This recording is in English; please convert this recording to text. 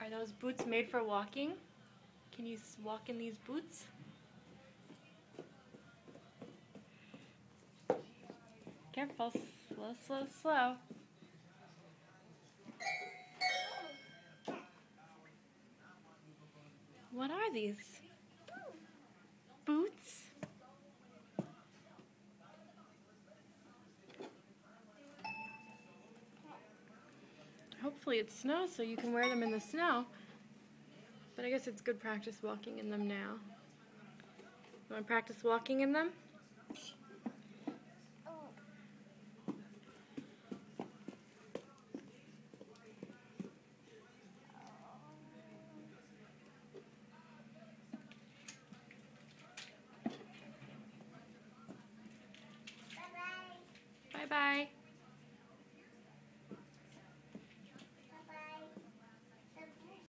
Are those boots made for walking? Can you walk in these boots? Careful, slow, slow, slow. What are these? Boots? Hopefully it snows so you can wear them in the snow. But I guess it's good practice walking in them now. You want to practice walking in them?